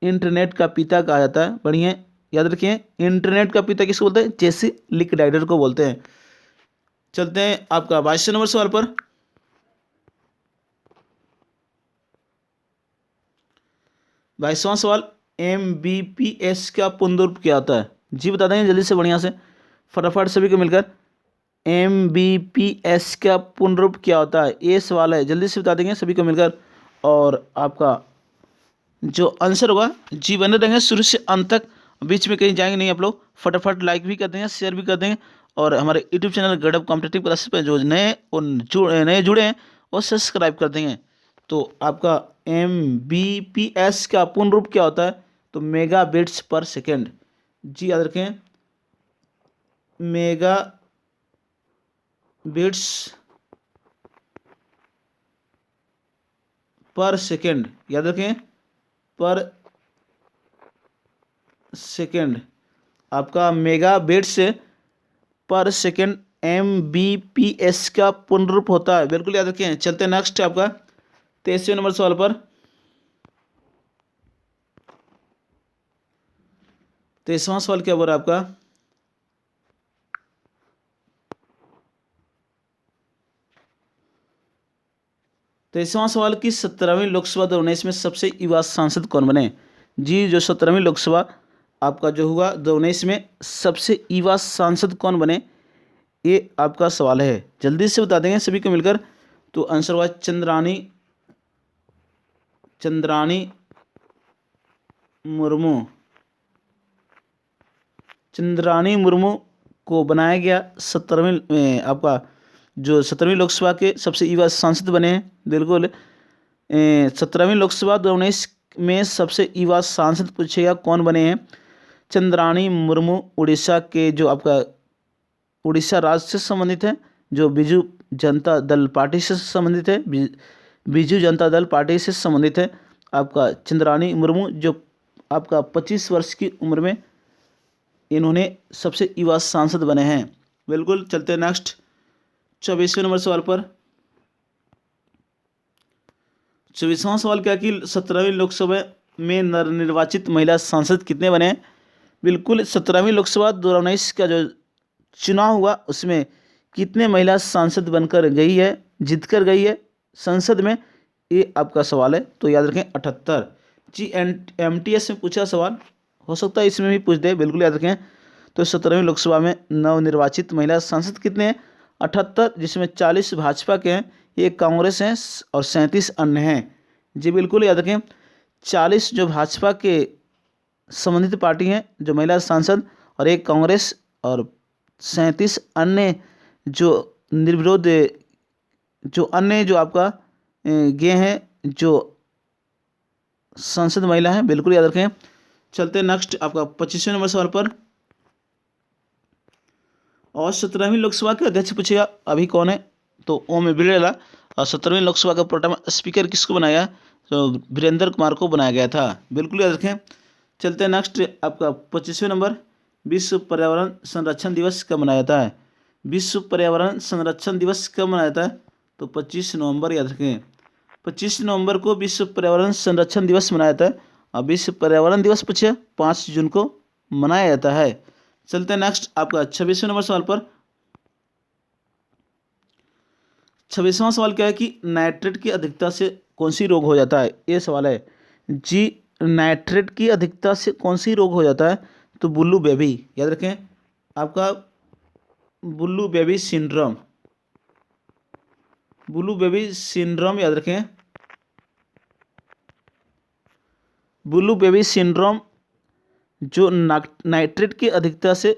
इंटरनेट का पिता कहा जाता है। बढ़िया याद रखिए, इंटरनेट का पिता किसको बोलते हैं? जेसी लिकलाइडर को बोलते हैं। चलते हैं आपका 22वें नंबर सवाल पर। 22वां सवाल, MBPS का पूर्ण रूप क्या होता है? जी बता देंगे जल्दी से बढ़िया से फटाफट सभी को मिलकर। MBPS का पूर्ण रूप क्या होता है? ये सवाल है, जल्दी से बता देंगे सभी को मिलकर। और आपका जो आंसर होगा, जी बने रहेंगे शुरू से अंत तक, बीच में कहीं जाएंगे नहीं आप लोग। फटाफट लाइक भी कर देंगे, शेयर भी कर देंगे। और हमारे यूट्यूब चैनल गढ़ कॉम्पिटेटिव क्लासेस पर जो नए जुड़े हैं वो सब्सक्राइब कर देंगे। तो आपका MBPS का पूर्ण रूप क्या होता है? तो मेगा बिट्स पर सेकेंड। जी याद रखें, मेगा बिट्स पर सेकेंड, याद रखें पर सेकेंड। आपका मेगा बिट्स पर सेकेंड MBPS का पूर्ण रूप होता है, बिल्कुल याद रखें। चलते हैं नेक्स्ट आपका 23वें नंबर सवाल पर। 23वां सवाल क्या बोल रहा है आपका? तो 23वां सवाल की 17वीं लोकसभा 2019 में सबसे युवा सांसद कौन बने? जी जो 17वीं लोकसभा आपका जो हुआ 2019 में सबसे युवा सांसद कौन बने, ये आपका सवाल है, जल्दी से बता देंगे सभी को मिलकर। तो आंसर हुआ चंद्रानी मुर्मू। चंद्रानी मुर्मू को बनाया गया 17वीं आपका जो 17वीं लोकसभा के सबसे युवा सांसद बने हैं, बिल्कुल। 17वीं लोकसभा 2019 में सबसे युवा सांसद पूछेगा कौन बने हैं? चंद्रानी मुर्मू उड़ीसा के जो आपका उड़ीसा राज्य से संबंधित है, जो बीजू जनता दल पार्टी से संबंधित है, बीजू जनता दल पार्टी से संबंधित है। आपका चंद्रानी मुर्मू जो आपका 25 वर्ष की उम्र में इन्होंने सबसे युवा सांसद बने हैं। बिल्कुल, चलते हैं नेक्स्ट 24वें नंबर सवाल पर। 24वां सवाल क्या कि 17वीं लोकसभा में निर्वाचित महिला सांसद कितने बने हैं। बिल्कुल, 17वीं लोकसभा 2019 का जो चुनाव हुआ उसमें कितने महिला सांसद बनकर गई है, जीत कर गई है संसद में, ये आपका सवाल है। तो याद रखें 78 जी। MTS में पूछा सवाल, हो सकता है इसमें भी पूछ दे, बिल्कुल याद रखें। तो 17वीं लोकसभा में नवनिर्वाचित महिला सांसद कितने हैं, 78, जिसमें 40 भाजपा के हैं, एक कांग्रेस हैं और 37 अन्य हैं। जी बिल्कुल याद रखें, 40 जो भाजपा के संबंधित पार्टी हैं जो महिला सांसद, और एक कांग्रेस, और 37 अन्य जो निर्विरोध जो अन्य जो आपका गे हैं जो संसद महिला है, बिल्कुल याद रखें। चलते हैं नेक्स्ट आपका 25वें नंबर सवाल पर। और 17वीं लोकसभा के अध्यक्ष पूछेगा अभी कौन है, तो ओम बिरला। और 17वीं लोकसभा का प्रोटेम स्पीकर किसको बनाया, तो वीरेंद्र कुमार को बनाया गया था, बिल्कुल याद रखें। चलते हैं नेक्स्ट आपका 25वें नंबर। विश्व पर्यावरण संरक्षण दिवस कब मनाया जाता है। विश्व पर्यावरण संरक्षण दिवस कब मनाया जाता है, तो 25 नवंबर याद रखें। 25 नवंबर को विश्व पर्यावरण संरक्षण दिवस मनाया जाता है। और विश्व पर्यावरण दिवस पूछे 5 जून को मनाया जाता है। चलते हैं नेक्स्ट आपका 26वें नंबर सवाल पर। 26वां सवाल क्या है कि नाइट्रेट की अधिकता से कौन सी रोग हो जाता है, ये सवाल है जी। नाइट्रेट की अधिकता से कौन सी रोग हो जाता है, तो बुल्लू बेबी, याद रखें आपका बुल्लू बेबी सिंड्रोम, बुल्लू बेबी सिंड्रोम याद रखें। बुल्लू बेबी सिंड्रोम जो नाइट्रेट की अधिकता से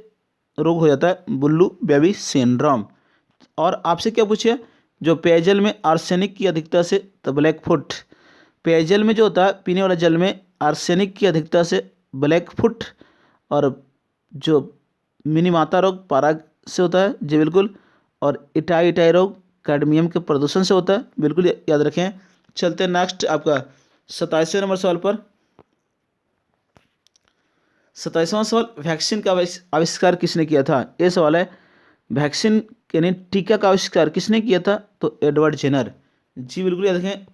रोग हो जाता है, बुल्लू बेबी सिंड्रोम। और आपसे क्या पूछिए, जो पेयजल में आर्सेनिक की अधिकता से, तो ब्लैक फुट। पेयजल में जो होता है पीने वाले जल में आर्सेनिक की अधिकता से ब्लैक फुट, और जो मिनीमाता रोग पारा से होता है जी बिल्कुल, और इटाई रोग कैडमियम के प्रदूषण से होता है, बिल्कुल याद रखें। चलते हैं नेक्स्ट आपका 27वें नंबर सवाल पर। 27वां सवाल, वैक्सीन का आविष्कार किसने किया था, ये सवाल है। वैक्सीन यानी टीका का आविष्कार किसने किया था, तो एडवर्ड जेनर, जी बिल्कुल याद रखें।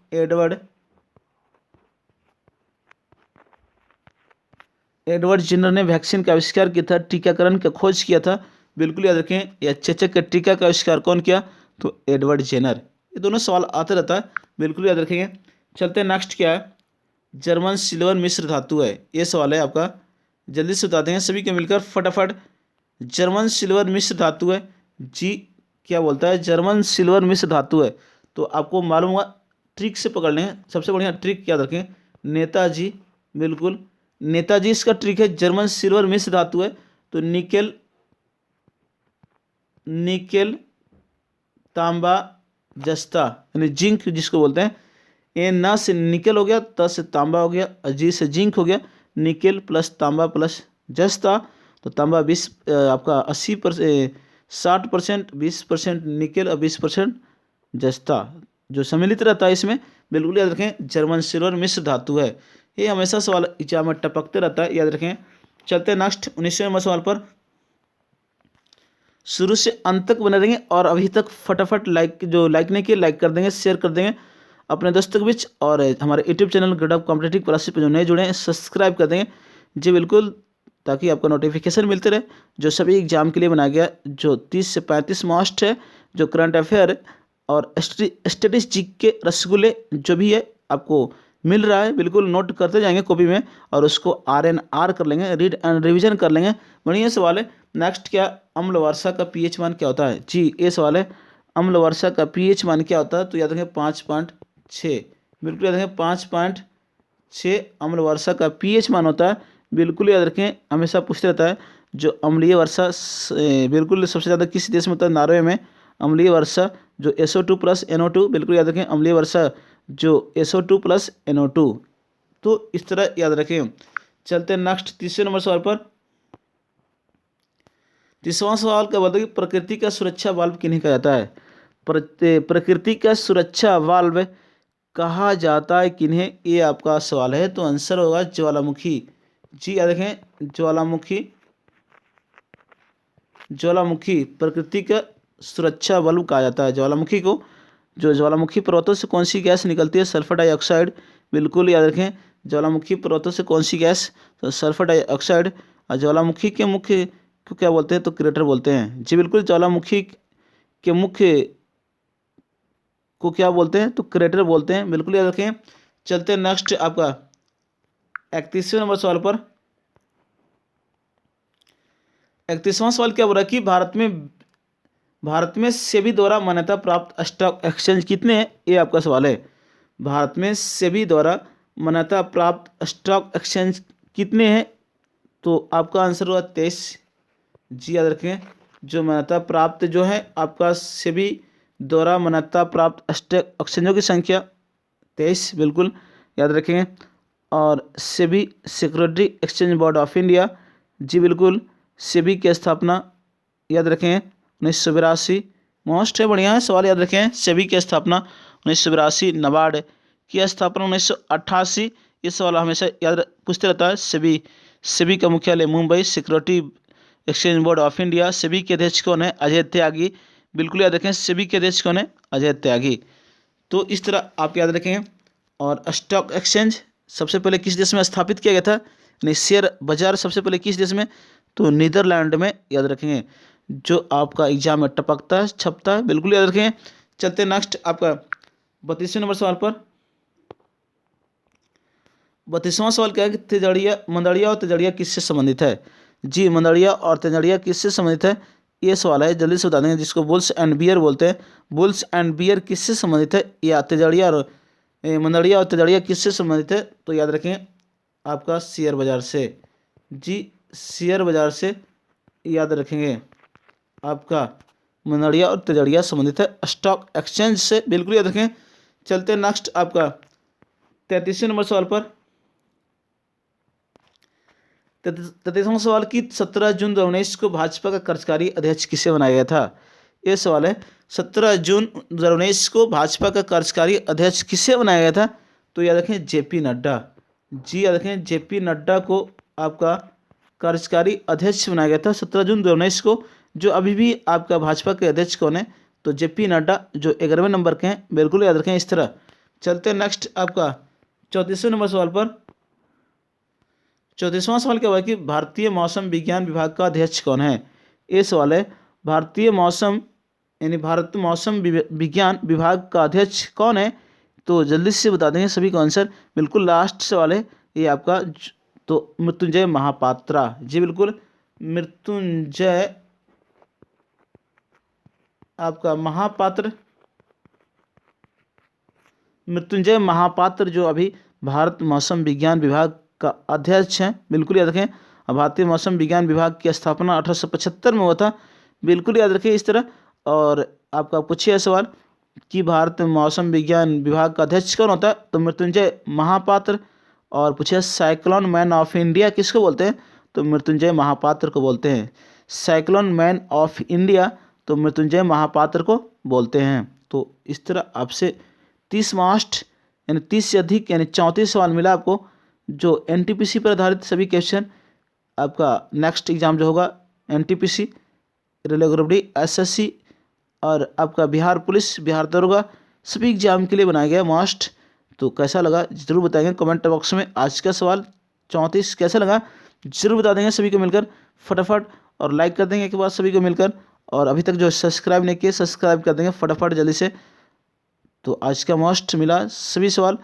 एडवर्ड जेनर ने वैक्सीन का आविष्कार किया था, टीकाकरण का खोज किया था, बिल्कुल याद रखें। या चेचक के टीका का आविष्कार कौन किया, तो एडवर्ड जेनर। ये दोनों सवाल आते रहता है, बिल्कुल याद रखेंगे। चलते हैं नेक्स्ट क्या है, जर्मन सिल्वर मिश्र धातु है, ये सवाल है आपका, जल्दी से बता देंगे सभी के मिलकर फटाफट। जर्मन सिल्वर मिश्र धातु है जी, क्या बोलता है, जर्मन सिल्वर मिश्र धातु है। तो आपको मालूम हुआ, ट्रिक से पकड़ लें, सबसे बढ़िया ट्रिक याद रखें, नेताजी, बिल्कुल नेताजी इसका ट्रिक है। जर्मन सिल्वर मिश्र धातु है, तो निकेल, तांबा, जस्ता यानी जिंक जिसको बोलते हैं। ए ना से निकेल हो गया, त से तांबा हो गया, जी से जिंक हो गया, निकेल प्लस तांबा प्लस जस्ता। तो तांबा 20 आपका 80% 60%, 20% निकेल और 20% जस्ता जो सम्मिलित रहता है इसमें, बिल्कुल याद रखें। जर्मन सिल्वर मिश्र धातु है, ये हमेशा सवाल एग्जाम में टपकते रहता है, याद रखें। चलते हैं नेक्स्ट 19वें नंबर सवाल पर। शुरू से अंत तक बने रहेंगे, और अभी तक फटाफट लाइक नहीं किए लाइक कर देंगे, शेयर कर देंगे अपने दोस्तों के बीच, और हमारे YouTube channel grade of competitive classes पर जो नए जुड़े हैं सब्सक्राइब कर देंगे जी बिल्कुल, ताकि आपको नोटिफिकेशन मिलते रहे। जो सभी एग्जाम के लिए बनाया गया, जो 30 से 35 मॉस्ट है, जो करंट अफेयर और स्टैटिस्टिक्स के रसगुल्ले जो भी है आपको मिल रहा है, बिल्कुल नोट करते जाएंगे कॉपी में, और उसको RNR कर लेंगे, रीड एंड रिवीजन कर लेंगे। बढ़िया सवाल है। नेक्स्ट क्या, अम्ल वर्षा का pH मान क्या होता है जी, ये सवाल है। अम्ल वर्षा का pH मान क्या होता है, तो याद रखें 5.6, बिल्कुल याद रखें 5.6 अम्ल वर्षा का pH मान होता है, बिल्कुल याद रखें। हमेशा पूछते रहता है जो अम्लीय वर्षा बिल्कुल सबसे ज़्यादा किस देश में होता है, नॉर्वे में। अम्लीय वर्षा जो SO2 प्लस NO2, बिल्कुल याद रखें। अम्लीय वर्षा जो SO2 प्लस NO2, तो इस तरह याद रखें। चलते हैं नेक्स्ट 30वें नंबर सवाल पर। 30वां सवाल का बताइए, प्रकृति का सुरक्षा वाल्व किन्हें कहा जाता है। प्रकृति का सुरक्षा वाल्व कहा जाता है किन्हें, ये आपका सवाल है। तो आंसर होगा ज्वालामुखी। जी याद रखें, ज्वालामुखी प्रकृति का सुरक्षा बल्ब कहा जाता है ज्वालामुखी को। जो ज्वालामुखी पर्वतों से कौन सी गैस निकलती है, सल्फर डाइऑक्साइड। बिल्कुल याद रखें, ज्वालामुखी पर्वतों से कौन सी गैस, तो सल्फर डाइऑक्साइड। और ज्वालामुखी के मुख्य को क्या बोलते हैं, तो क्रेटर बोलते हैं। जी बिल्कुल, ज्वालामुखी के मुख्य को क्या बोलते हैं, तो क्रेटर बोलते हैं। बिल्कुल याद रखें। चलते हैं नेक्स्ट आपका 31वें नंबर सवाल पर। 31वां सवाल क्या बोल रहा है कि भारत में सेबी द्वारा मान्यता प्राप्त स्टॉक एक्सचेंज कितने हैं, ये आपका सवाल है। भारत में सेबी द्वारा मान्यता प्राप्त स्टॉक एक्सचेंज कितने हैं, तो आपका आंसर हुआ 23। जी याद रखें, जो मान्यता प्राप्त जो है आपका सेबी द्वारा मान्यता प्राप्त स्टॉक एक्सचेंजों की संख्या 23, बिल्कुल याद रखेंगे। और SEBI security exchange board of India, जी बिल्कुल, सेबी की स्थापना याद रखें 1982। मोस्ट है, बढ़िया है सवाल, याद रखें। सेबी की स्थापना 1982। नबार्ड की स्थापना 1988। ये सवाल हमेशा याद पूछते रहता है। सेबी का मुख्यालय Mumbai. Security exchange board of India, SEBI के अध्यक्ष कौन है, अजय त्यागी। बिल्कुल याद रखें, सेबी के अध्यक्ष कौन है, अजय त्यागी। तो इस तरह आप याद रखेंगे। और स्टॉक एक्सचेंज सबसे पहले किस देश में स्थापित किया गया था, यानी शेयर बाजार सबसे पहले किस देश में, तो नीदरलैंड में, याद रखेंगे। जो आपका एग्जाम में टपकता है, छपता है, बिल्कुल याद रखेंगे। चलते हैं नेक्स्ट आपका 32वें नंबर सवाल पर। 32वां सवाल क्या है कि मंदड़िया और तेजड़िया किससे संबंधित है। जी, मंदड़िया और तेजड़िया किससे संबंधित है, ये सवाल है, जल्दी से बता देंगे। जिसको बुल्स एंड बियर बोलते हैं, बुल्स एंड बियर किससे संबंधित है, या तेजड़िया और मंदड़िया और तेजड़िया किससे संबंधित है, तो याद रखें आपका शेयर बाजार से। जी, शेयर बाजार से याद रखेंगे। आपका मंदड़िया और तेजड़िया संबंधित है स्टॉक एक्सचेंज से, बिल्कुल याद रखें। चलते हैं नेक्स्ट आपका 33वें नंबर सवाल पर। 33वां सवाल कि 17 जून 2019 को भाजपा का कार्यकारी अध्यक्ष किसे बनाया गया था, ये सवाल है। 17 जून 2019 को भाजपा का कार्यकारी अध्यक्ष किसे बनाया गया था, तो याद रखें जेपी नड्डा। जी याद रखें, जेपी नड्डा को आपका कार्यकारी अध्यक्ष बनाया गया था 17 जून 2019 को। जो अभी भी आपका भाजपा के अध्यक्ष कौन है, तो जेपी नड्डा, जो 11वें नंबर के हैं, बिल्कुल याद रखें इस तरह। चलते हैं नेक्स्ट आपका 34वें नंबर सवाल पर। 34वां सवाल क्या हुआ कि भारतीय मौसम विज्ञान विभाग का अध्यक्ष कौन है, ये सवाल है। भारतीय मौसम यानी भारत मौसम विज्ञान विभाग का अध्यक्ष कौन है, तो जल्दी से बता देंगे सभी का आंसर। बिल्कुल लास्ट सवाल है ये आपका, तो मृत्युंजय महापात्रा। जी बिल्कुल, मृत्युंजय आपका मृत्युंजय महापात्र जो अभी भारत मौसम विज्ञान विभाग का अध्यक्ष हैं, बिल्कुल याद रखें। भारतीय मौसम विज्ञान विभाग की स्थापना 1875 में हुआ था, बिल्कुल याद रखें इस तरह। और आपका पूछिए सवाल कि भारत मौसम विज्ञान विभाग का अध्यक्ष कौन होता है, तो मृत्युंजय महापात्र। और पूछिए साइक्लोन मैन ऑफ इंडिया किसको बोलते हैं, तो मृत्युंजय महापात्र को बोलते हैं। साइक्लोन मैन ऑफ इंडिया, तो मृत्युंजय महापात्र को बोलते हैं। तो इस तरह आपसे 30 मास्ट यानी 30 से अधिक यानी 34 सवाल मिला आपको, जो एनटीपीसी पर आधारित सभी क्वेश्चन। आपका नेक्स्ट एग्जाम जो होगा NTPC, railway group D, SSC और आपका बिहार पुलिस, बिहार दरोगा, सभी एग्जाम के लिए बनाया गया मास्ट। तो कैसा लगा जरूर बताएंगे कमेंट बॉक्स में। आज का सवाल 34 कैसा लगा जरूर बता देंगे सभी को मिलकर फटाफट, और लाइक कर देंगे एक बार सभी को मिलकर। और अभी तक जो सब्सक्राइब नहीं किए सब्सक्राइब कर देंगे फटाफट जल्दी से। तो आज का मोस्ट मिला सभी सवाल,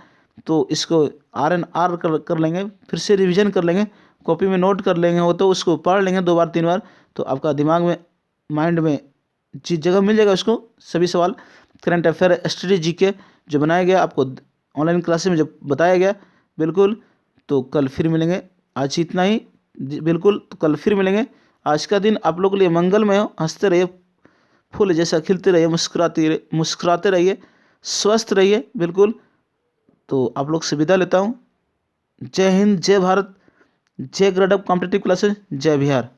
तो इसको RNR कर लेंगे, फिर से रिवीजन कर लेंगे, कॉपी में नोट कर लेंगे, वो तो उसको पढ़ लेंगे 2 बार 3 बार, तो आपका दिमाग में माइंड में चीज जगह मिल जाएगा उसको। सभी सवाल करंट अफेयर स्टडी जीके जो बनाया गया आपको ऑनलाइन क्लासेस में जो बताया गया, बिल्कुल। तो कल फिर मिलेंगे, आज इतना ही, बिल्कुल। तो कल फिर मिलेंगे। आज का दिन आप लोगों के लिए मंगलमय हो, हंसते रहिए, फूल जैसा खिलते रहिए, मुस्कुराते रहिए, स्वस्थ रहिए, बिल्कुल। तो आप लोग से विदा लेता हूँ। जय हिंद, जय भारत, जय ग्रेड अप कॉम्पिटिटिव क्लासेस, जय बिहार।